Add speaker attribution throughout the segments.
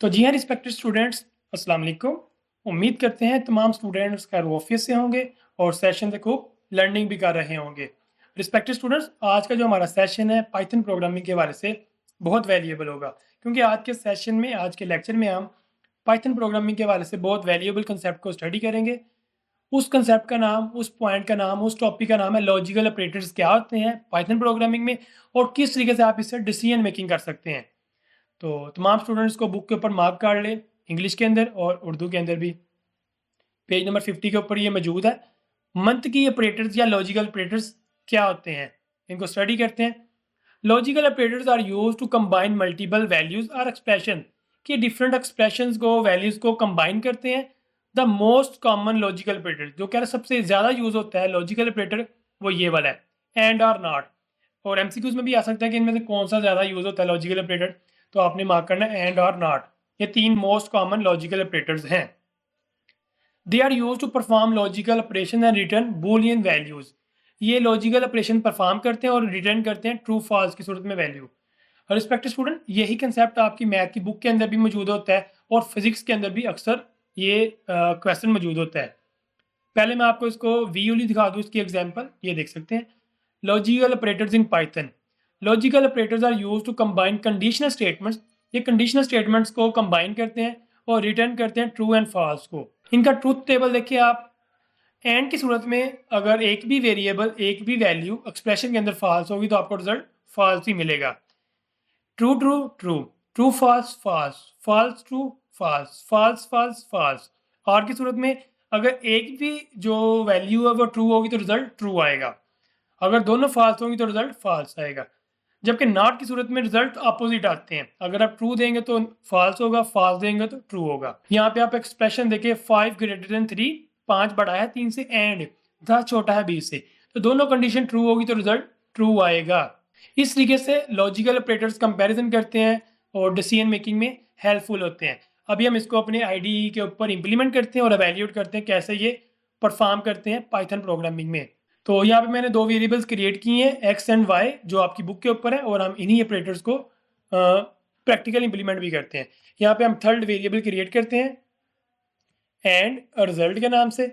Speaker 1: तो जी हाँ respected students, अस्सलाम वालेकुम। उम्मीद करते हैं तमाम स्टूडेंट्स खैर ऑफिस से होंगे और सेशन से खूब लर्निंग भी कर रहे होंगे। रिस्पेक्टेड स्टूडेंट्स, आज का जो हमारा सेशन है पाइथन प्रोग्रामिंग के हवाले से बहुत वैल्यूएबल होगा, क्योंकि आज के सेशन में, आज के लेक्चर में हम पाइथन प्रोग्रामिंग के हवाले से बहुत वैल्यूएबल कंसेप्ट को स्टडी करेंगे। उस कंसेप्ट का नाम, उस पॉइंट का नाम, उस टॉपिक का नाम है लॉजिकल ऑपरेटर्स क्या होते हैं पाइथन प्रोग्रामिंग में और किस तरीके से आप इससे डिसीजन मेकिंग कर सकते हैं। तो तमाम स्टूडेंट्स को बुक के ऊपर मार्क कार्ड ले, इंग्लिश के अंदर और उर्दू के अंदर भी। पेज नंबर 50 के ऊपर ये मौजूद है। मंथ की ऑपरेटर्स या लॉजिकल ऑपरेटर्स क्या होते हैं, इनको स्टडी करते हैं। Logical operators are use to combine multiple values और एक्सप्रेशन, कि डिफरेंट एक्सप्रेशंस को, वैल्यूज को कंबाइन करते हैं। The most common logical operator जो कह रहे सबसे ज़्यादा यूज होता है लॉजिकल ऑपरेटर, वो ये वाला है, एंड और नॉट। और एमसीक्यूज में भी आ सकता है कि इनमें से कौन सा ज़्यादा यूज होता है लॉजिकल ऑपरेटर, तो आपने मार्क करना है एंड और नॉट। ये तीन मोस्ट कॉमन लॉजिकल ऑपरेटर्स हैं। They are use to perform logical operation and return boolean values. ये लॉजिकल ऑपरेशन परफॉर्म करते हैं और रिटर्न करते हैं ट्रू फॉल्स की सूरत में वैल्यू। रिस्पेक्टेड स्टूडेंट, यही कंसेप्ट आपकी मैथ की बुक के अंदर भी मौजूद होता है और फिजिक्स के अंदर भी अक्सर ये क्वेश्चन मौजूद होता है। पहले मैं आपको इसको विजुअली दिखा दूँ, इसकी एग्जांपल ये देख सकते हैं। Logical operators in Python. Logical operators are use to combine conditional statements. ये कंडीशनल स्टेटमेंट्स को कंबाइन करते हैं और रिटर्न करते हैं ट्रू एंड फॉल्स को। इनका ट्रूथ टेबल देखिए आप। एंड की सूरत में अगर एक भी वेरिएबल, एक भी वैल्यू एक्सप्रेशन के अंदर फॉल्स होगी तो आपको रिजल्ट फॉल्स ही मिलेगा। True true true, true false false, false true false, false false false. और की सूरत में अगर एक भी जो वैल्यू है वो ट्रू होगी तो रिजल्ट ट्रू आएगा, अगर दोनों फॉल्स होंगी तो रिजल्ट फॉल्स आएगा। जबकि नॉट की सूरत में रिजल्ट अपोजिट आते हैं, अगर आप ट्रू देंगे तो फॉल्स होगा, फॉल्स देंगे तो ट्रू होगा। यहाँ पे आप एक्सप्रेशन देखिए, 5 ग्रेटर देन 3, 5 बड़ा है 3 से, एंड 10 छोटा है 20 से, तो दोनों कंडीशन ट्रू होगी तो रिजल्ट ट्रू आएगा। इस तरीके से लॉजिकल ऑपरेटर्स कंपैरिजन करते हैं और डिसीजन मेकिंग में हेल्पफुल होते हैं। अभी हम इसको अपने आईडीई के ऊपर इंप्लीमेंट करते हैं और एवेल्यूएट करते हैं कैसे ये परफॉर्म करते हैं पाइथन प्रोग्रामिंग में। तो यहाँ पे मैंने दो वेरिएबल्स क्रिएट किए हैं, एक्स एंड वाई, जो आपकी बुक के ऊपर है, और हम इन्हीं ऑपरेटर्स को प्रैक्टिकल इंप्लीमेंट भी करते हैं। यहाँ पे हम थर्ड वेरिएबल क्रिएट करते हैं एंड रिजल्ट के नाम से।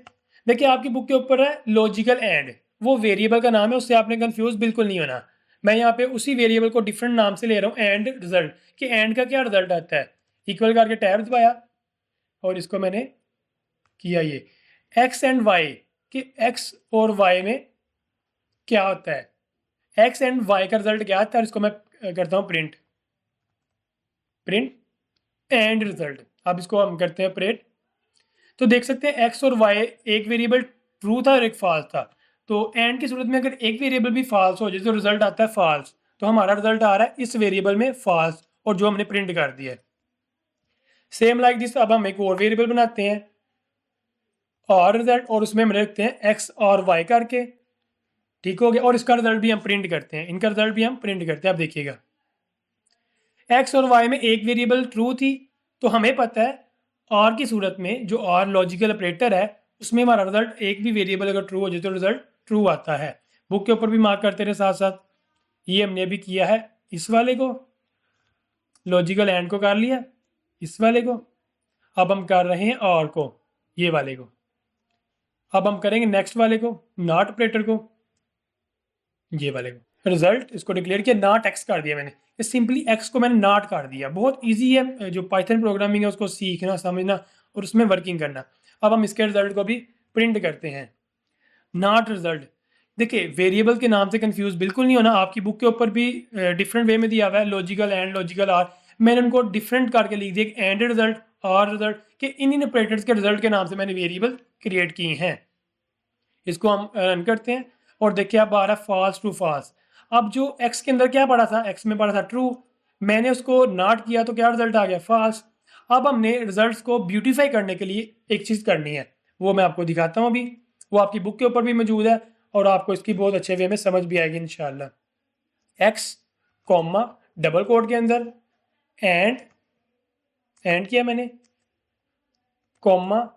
Speaker 1: देखिए आपकी बुक के ऊपर है लॉजिकल एंड, वो वेरिएबल का नाम है, उससे आपने कंफ्यूज बिल्कुल नहीं होना। मैं यहाँ पे उसी वेरिएबल को डिफरेंट नाम से ले रहा हूँ, एंड रिजल्ट, कि एंड का क्या रिजल्ट आता है। इक्वल करके टैब दबाया और इसको मैंने किया ये एक्स एंड वाई, कि एक्स और वाई में क्या होता है, एक्स एंड वाई का रिजल्ट क्या आता है, इसको मैं करता हूँ प्रिंट, प्रिंट एंड रिजल्ट। अब इसको हम करते हैं प्रिंट। तो देख सकते हैं एक्स और वाई, एक वेरिएबल ट्रू था और एक फॉल्स था। तो एंड की सूरत में अगर एक वेरिएबल भी फॉल्स हो जाए तो रिजल्ट आता है फॉल्स, तो हमारा रिजल्ट आ रहा है इस वेरिएबल में फॉल्स, और जो हमने प्रिंट कर दिया है। सेम लाइक दिस, अब हम एक और वेरिएबल बनाते हैं और रिजल्ट, और उसमें हम रखते हैं एक्स और वाई करके, ठीक हो गया। और इसका रिजल्ट भी हम प्रिंट करते हैं, इनका रिजल्ट भी हम प्रिंट करते हैं। अब देखिएगा एक्स और वाई में एक वेरिएबल ट्रू थी, तो हमें पता है और की सूरत में जो और लॉजिकल ऑपरेटर है उसमें हमारा रिजल्ट एक भी वेरिएबल अगर ट्रू हो जाए तो रिजल्ट ट्रू आता है। बुक के ऊपर भी मार्क करते रहे साथ साथ। ये हमने अभी किया है, इस वाले को लॉजिकल एंड को कर लिया, इस वाले को। अब हम कर रहे हैं और को, ये वाले को। अब हम करेंगे नेक्स्ट वाले को, नॉट ऑपरेटर को, ये वाले को। रिजल्ट इसको डिक्लेयर किया, नॉट एक्स कर दिया मैंने, सिंपली एक्स को मैंने नॉट कर दिया। बहुत इजी है, जो पाइथन प्रोग्रामिंग है उसको सीखना, समझना और उसमें वर्किंग करना। अब हम इसके रिजल्ट को भी प्रिंट करते हैं, नॉट रिजल्ट। देखिए वेरिएबल के नाम से कंफ्यूज बिल्कुल नहीं होना, आपकी बुक के ऊपर भी डिफरेंट वे में दिया हुआ है, लॉजिकल एंड, लॉजिकल आर। मैंने उनको डिफरेंट करके लिख दिया, एंड रिजल्ट और रिजल्ट, के इन ऑपरेटर्स के रिजल्ट के नाम से मैंने वेरिएबल क्रिएट किए हैं। इसको हम रन करते हैं और देखिए अब आ रहा है फॉल्स टू फॉल्स। अब जो एक्स के अंदर क्या पड़ा था, एक्स में पड़ा था ट्रू, मैंने उसको नॉट किया तो क्या रिजल्ट आ गया, फॉल्स। अब हमने रिजल्ट्स को ब्यूटीफाई करने के लिए एक चीज़ करनी है, वो मैं आपको दिखाता हूँ अभी। वो आपकी बुक के ऊपर भी मौजूद है और आपको इसकी बहुत अच्छे वे में समझ भी आएगी इंशाल्लाह। एक्स कॉमा डबल कोट के अंदर एंड किया मैंने, कॉमा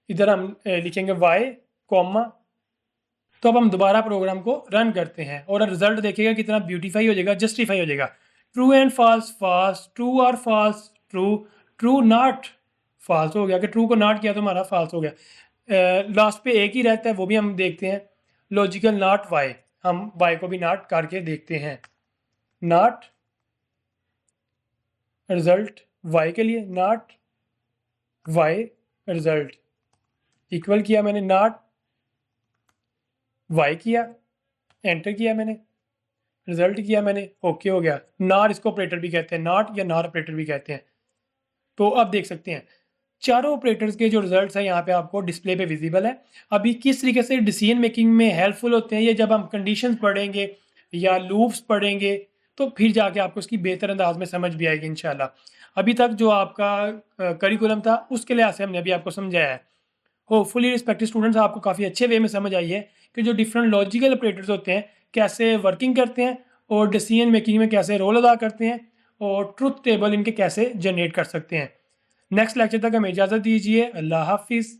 Speaker 1: इधर हम लिखेंगे वाई कॉमा। तो अब हम दोबारा प्रोग्राम को रन करते हैं और रिजल्ट देखिएगा कितना ब्यूटीफाई हो जाएगा, जस्टिफाई हो जाएगा। True and false false, true और false true, true not false हो गया, कि ट्रू को नॉट किया तो हमारा फाल्स हो गया। लास्ट पे एक ही रहता है, वो भी हम देखते हैं। लॉजिकल नॉट वाई, हम वाई को भी नॉट करके देखते हैं। नॉट रिजल्ट वाई के लिए, नॉट वाई रिजल्ट इक्वल किया मैंने, नॉट वाई किया, एंटर किया मैंने, रिजल्ट किया मैंने, ओके हो गया। नॉर इसको ऑपरेटर भी कहते हैं, नॉट या नॉर ऑपरेटर भी कहते हैं। तो अब देख सकते हैं चारों ऑपरेटर्स के जो रिजल्ट्स हैं यहाँ पे आपको डिस्प्ले पे विजिबल है। अभी किस तरीके से डिसीजन मेकिंग में हेल्पफुल होते हैं ये जब हम कंडीशंस पढ़ेंगे या लूप्स पढ़ेंगे तो फिर जाके आपको इसकी बेहतर अंदाज में समझ भी आएगी इंशाल्लाह। अभी तक जो आपका करिकुलम था उसके लिहाज से हमने अभी आपको समझाया है। होपफुली रिस्पेक्टेड स्टूडेंट्स आपको काफ़ी अच्छे वे में समझ आई है कि जो डिफरेंट लॉजिकल ऑपरेटर्स होते हैं कैसे वर्किंग करते हैं और डिसीजन मेकिंग में कैसे रोल अदा करते हैं और ट्रुथ टेबल इनके कैसे जनरेट कर सकते हैं। नेक्स्ट लेक्चर तक हमें इजाज़त दीजिए। अल्लाह हाफिज़।